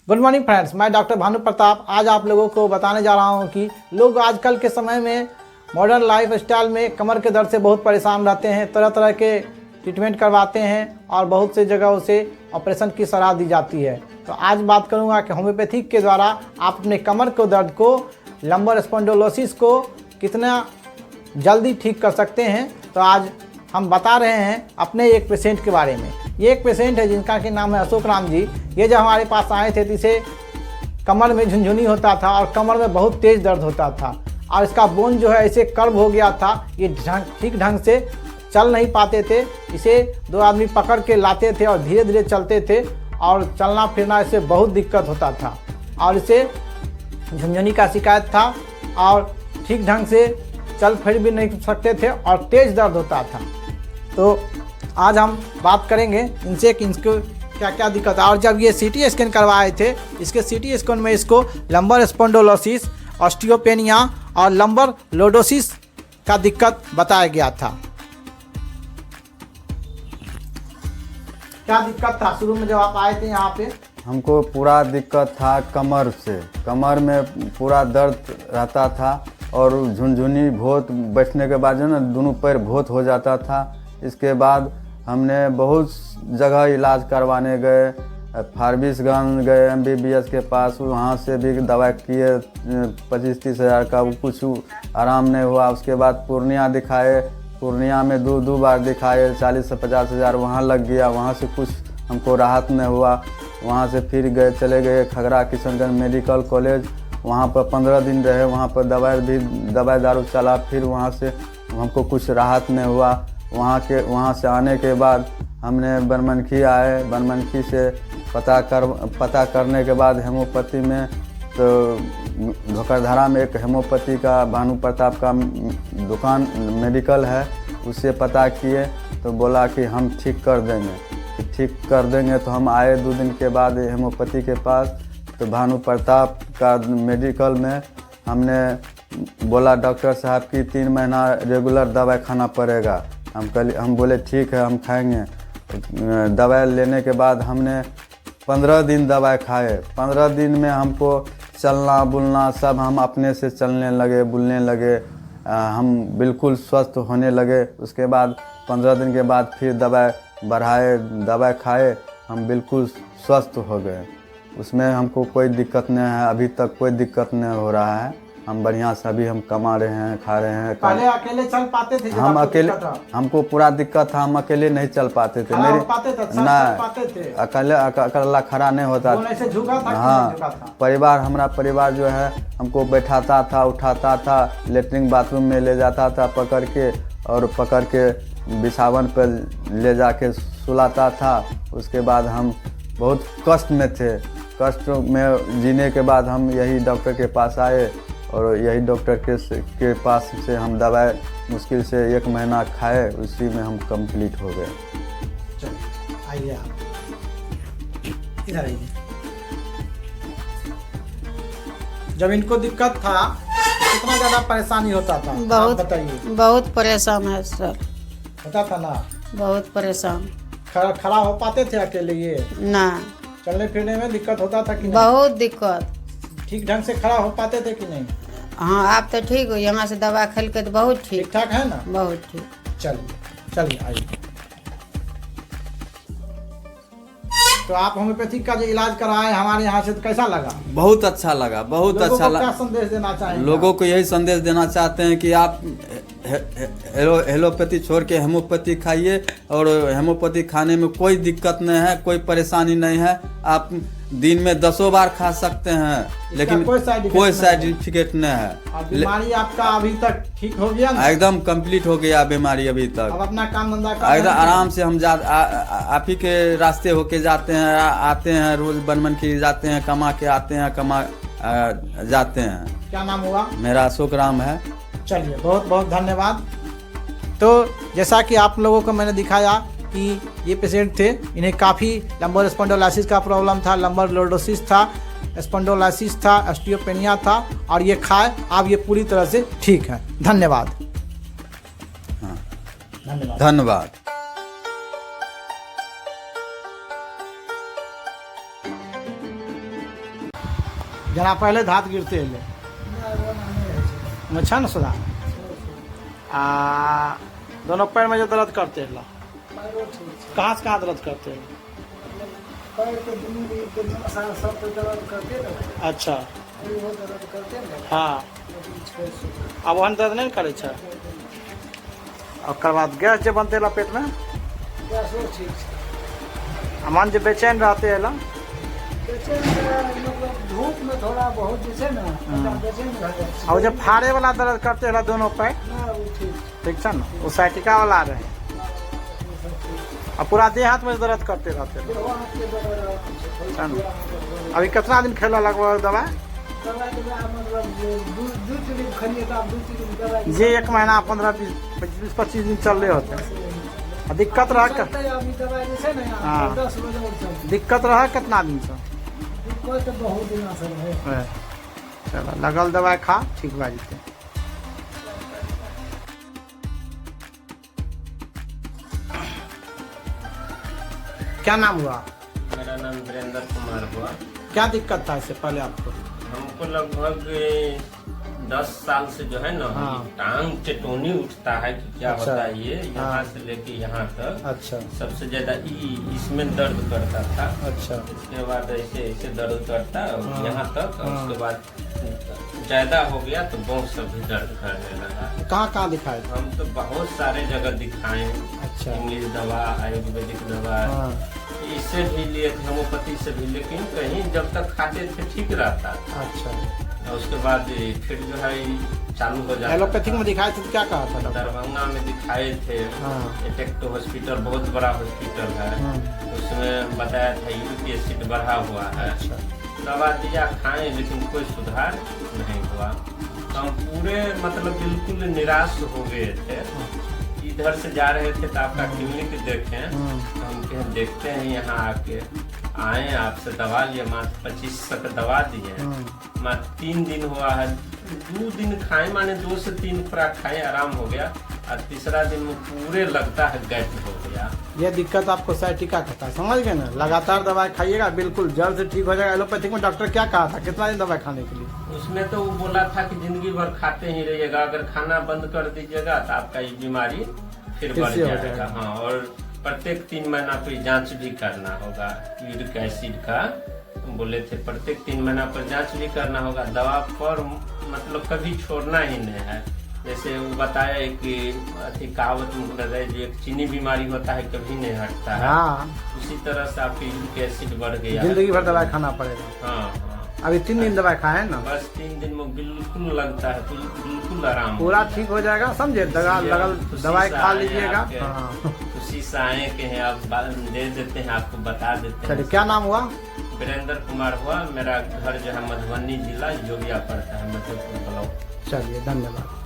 Good morning friends, मैं doctor Bhanu Pratap आज आप लोगों को बताने जा रहा हूं कि लोग आजकल के समय में मॉडर्न लाइफ स्टाइल में कमर के दर्द से बहुत परेशान रहते हैं। तरह तरह के ट्रीटमेंट करवाते हैं और बहुत से जगहों से ऑपरेशन की सलाह दी जाती है। तो आज बात करूंगा कि होम्योपैथिक के द्वारा आप अपने कमर के दर्द को, लंबर स्पॉन्डिलोसिस को कितना जल्दी ठीक कर सकते हैं। तो आज हम बता रहे हैं अपने एक पेशेंट के बारे में। ये एक पेशेंट है जिनका कि नाम है अशोक राम जी। ये जब हमारे पास आए थे तो इसे कमर में झुनझुनी होता था और कमर में बहुत तेज़ दर्द होता था और इसका बोन जो है ऐसे कर्व हो गया था। ये ठीक ढंग से चल नहीं पाते थे। इसे दो आदमी पकड़ के लाते थे और धीरे धीरे चलते थे और चलना फिरना इससे बहुत दिक्कत होता था और इसे झुनझुनी का शिकायत था और ठीक ढंग से चल फिर भी नहीं सकते थे और तेज़ दर्द होता था। तो आज हम बात करेंगे इनसे कि इनको क्या क्या दिक्कत है। और जब ये सीटी स्कैन करवाए थे, इसके सीटी स्कैन में इसको लंबर स्पॉन्डिलोसिस, ऑस्टियोपेनिया और लंबर लोडोसिस का दिक्कत बताया गया था। क्या दिक्कत था शुरू में जब आप आए थे यहाँ पे? हमको पूरा दिक्कत था कमर से। कमर में पूरा दर्द रहता था और झुनझुनी भोत बैठने के बाद जो ना दोनों पैर भोत हो जाता था। इसके बाद हमने बहुत जगह इलाज करवाने गए, फारबिसगंज गए, MBBS के पास, वहाँ से भी दवाई किए 25-30 हज़ार का, वो कुछ आराम नहीं हुआ। उसके बाद पूर्णिया दिखाए, पूर्णिया में दो बार दिखाए, 40 से 50 हज़ार वहाँ लग गया। वहाँ से कुछ हमको राहत नहीं हुआ। वहाँ से फिर चले गए खगड़ा किशनगंज मेडिकल कॉलेज, वहाँ पर 15 दिन रहे। वहाँ पर दवाई दारू चला, फिर वहाँ से हमको कुछ राहत नहीं हुआ। वहाँ से आने के बाद हमने बनमनखी आए। बनमनखी से पता करने के बाद हेमोपैथी में, तो धोखाधड़ा में एक हेमोपैथी का भानु प्रताप का दुकान मेडिकल है, उससे पता किए तो बोला कि हम ठीक कर देंगे। तो हम आए 2 दिन के बाद हेमोपैथी के पास। तो भानु प्रताप का मेडिकल में हमने बोला डॉक्टर साहब की 3 महीना रेगुलर दवाई खाना पड़ेगा। हम बोले ठीक है, हम खाएंगे। दवाई लेने के बाद हमने 15 दिन दवाई खाए। 15 दिन में हमको चलना बुलना सब हम अपने से चलने लगे, बुलने लगे, हम बिल्कुल स्वस्थ होने लगे। उसके बाद 15 दिन के बाद फिर दवाई बढ़ाए, दवाई खाए, हम बिल्कुल स्वस्थ हो गए। उसमें हमको कोई दिक्कत नहीं है, अभी तक कोई दिक्कत नहीं हो रहा है। हम बढ़िया से अभी हम कमा रहे हैं, खा रहे हैं। पहले अकेले चल पाते थे? हम अकेले, हमको पूरा दिक्कत था, हम अकेले नहीं चल पाते थे। अकेला खड़ा नहीं होता था। हाँ, हमारा परिवार जो है हमको बैठाता था, उठाता था, लेटरिन बाथरूम में ले जाता था पकड़ के बिछावन पर ले जाके सुलाता था। उसके बाद हम बहुत कष्ट में थे। कष्ट में जीने के बाद हम यही डॉक्टर के पास आए और यही डॉक्टर के पास से हम दवाई मुश्किल से 1 महीना खाए, उसी में हम कंप्लीट हो गए। चलिए आइए आप इधर आइए। जब इनको दिक्कत था कितना ज़्यादा परेशानी होता था? बहुत, बताइए। बहुत परेशान है सर, होता था ना? बहुत परेशान। खड़ा हो पाते थे अकेले? ये ना, चलने फिरने में दिक्कत होता था कि नहीं? बहुत दिक्कत। ठीक ढंग से खड़ा हो पाते थे कि नहीं? हाँ, आप तो ठीक हो, यहाँ से दवा खेल के तो बहुत ठीक ठीक ठाक है ना? बहुत ठीक। चलिए आइए। तो आप होम्योपैथिक का जो इलाज कराए हमारे यहाँ से, तो कैसा लगा? बहुत अच्छा लगा, बहुत अच्छा लगा। क्या संदेश देना चाहेंगे? लोगों को यही संदेश देना चाहते हैं कि आप एलोपैथी छोड़ के हेमोपैथी खाइए। और हेमोपैथी खाने में कोई दिक्कत नहीं है, कोई परेशानी नहीं है। आप दिन में 10 बार खा सकते हैं, लेकिन कोई साइड इफेक्ट नहीं है। बीमारी आपका अभी तक ठीक हो गया ना? एकदम कंप्लीट हो गया बीमारी अभी तक। अब अपना काम धंधा एकदम आराम से हम आप ही के रास्ते होके जाते हैं, आते हैं, रोज बनमनखी जाते हैं, कमा के आते हैं, जाते हैं। क्या नाम हुआ? मेरा अशोक राम है। चलिए बहुत बहुत धन्यवाद। तो जैसा कि आप लोगों को मैंने दिखाया कि ये पेशेंट थे, इन्हें काफ़ी लंबर स्पॉन्डिलोसिस का प्रॉब्लम था, लंबर लोडोसिस था, स्पॉन्डिलोसिस था, ऑस्टियोपेनिया था और ये खाए अब ये पूरी तरह से ठीक है। धन्यवाद। हाँ, धन्यवाद। जना पहले धात गिरते ले अच्छा न सुधा आ दोनों पैर में जो दर्द करते ला कहाँ से कहाँ दर्द करते हैं? अच्छा हाँ अब वहाँ दर्द नहीं करे छे ओकर बाद गैस जो बनते ला पेट में मन जो बेचैन रहते है ला धूप में थोड़ा बहुत जैसे ना बेचैन रह जाते हैं। और जब फाड़े वाला दर्द करते है ला दोनों पैर ना वो ठीक ठीक है ना वो साइटिका वाला रहे और पूरा देह हाथ में दर्द करते रहते हैं वहाँ के बगैर अच्छा ना अभी कितना दिन खेला लगभग दवाई दवाई तो मतलब दो दिन खाइए तो आप 2-3 दिन दवाई ये 1 महीना 15-20-25 दिन चल रहे होते हैं और दिक्कत रहा चलता है अभी दवाई जैसे ना हाँ। 10 बजे और चलती दिक्कत रहा कितना दिन से कोई तो बहुत दिन असर है। चलो लगल दवाई खा ठीक बा जते क्या नाम हुआ? मेरा नाम वीरेंद्र कुमार हुआ। क्या दिक्कत था इससे पहले आपको? हमको लगभग 10 साल से जो है ना हाँ। टांग टेटोनी उठता है कि क्या अच्छा। होता है ये यहाँ हाँ। से लेके यहाँ तक अच्छा सबसे ज्यादा इसमें दर्द करता था। अच्छा इसके बाद ऐसे ऐसे दर्द करता और हाँ। यहाँ तक और हाँ। उसके बाद ज्यादा हो गया तो बहुत सब भी दर्द करने लगा। कहाँ दिखाए थे? हम तो बहुत सारे जगह दिखाए, अच्छा इंग्लिश दवा, आयुर्वेदिक दवा, हाँ इससे भी लिए थे, होम्योपैथी से भी, लेकिन कहीं जब तक खाते थे ठीक रहता था। अच्छा और उसके बाद फिर जो है चालू हो जाता एलोपैथिक में था। दिखाए थे तो क्या कहा था डॉक्टर? दरभंगा में दिखाए थे, हाँ। एटेक्टो हॉस्पिटल बहुत बड़ा हॉस्पिटल है, हाँ। उसमें बताया था यूरिक एसिड बढ़ा हुआ है। अच्छा दवा दिया खाए लेकिन कोई सुधार नहीं हुआ। तो हम पूरे मतलब बिल्कुल निराश हो गए थे। इधर से जा रहे थे तो आपका क्लिनिक देखें, तो हम कहे देखते हैं यहाँ आके आए आपसे दवा लिए, मात्र 2500 का दवा दिए, मात्र 3 दिन हुआ है। 2 दिन खाए माने 2 से 3 खुराक खाए आराम हो गया और तीसरा दिन में पूरे लगता है गैस हो गया। ये दिक्कत आपको साइटिका कहता है, समझ गए ना? लगातार दवाई खाइएगा बिल्कुल जल्द से ठीक हो जाएगा। एलोपैथिक में डॉक्टर क्या कहा था कितना दिन दवाई खाने के लिए? उसमें तो वो बोला था कि जिंदगी भर खाते ही रहिएगा, अगर खाना बंद कर दीजिएगा तो आपका ये बीमारी फिर बढ़ से हो जाएगा। जाएगा। हाँ, और प्रत्येक 3 महीना पे जांच भी करना होगा यूरिक एसिड का। बोले थे प्रत्येक 3 महीना पर जांच भी करना होगा। दवा पर मतलब कभी छोड़ना ही नहीं है। जैसे वो बताया कि अति कहावत में जो एक चीनी बीमारी होता है कभी नहीं हटता है, हाँ उसी तरह से आपकी यूरिक एसिड बढ़ गया है। जिंदगी भर दवाई खाना पड़ेगा। हाँ हाँ, अभी 3 दिन दवाई खाए ना बस 3 दिन में बिल्कुल लगता है, बिल्कुल आराम हो पूरा गया। ठीक हो जाएगा, समझे? लगल खुशी दवाई से खा आए लीजिएगा। आपके, हाँ खुशी से आए के हैं, आप दे देते हैं, आपको बता देते चलिए हैं। क्या नाम हुआ? वीरेंद्र कुमार हुआ। मेरा घर जो है मधुबनी जिला जोगिया पड़ता है, मधुपुर ब्लॉक। चलिए धन्यवाद।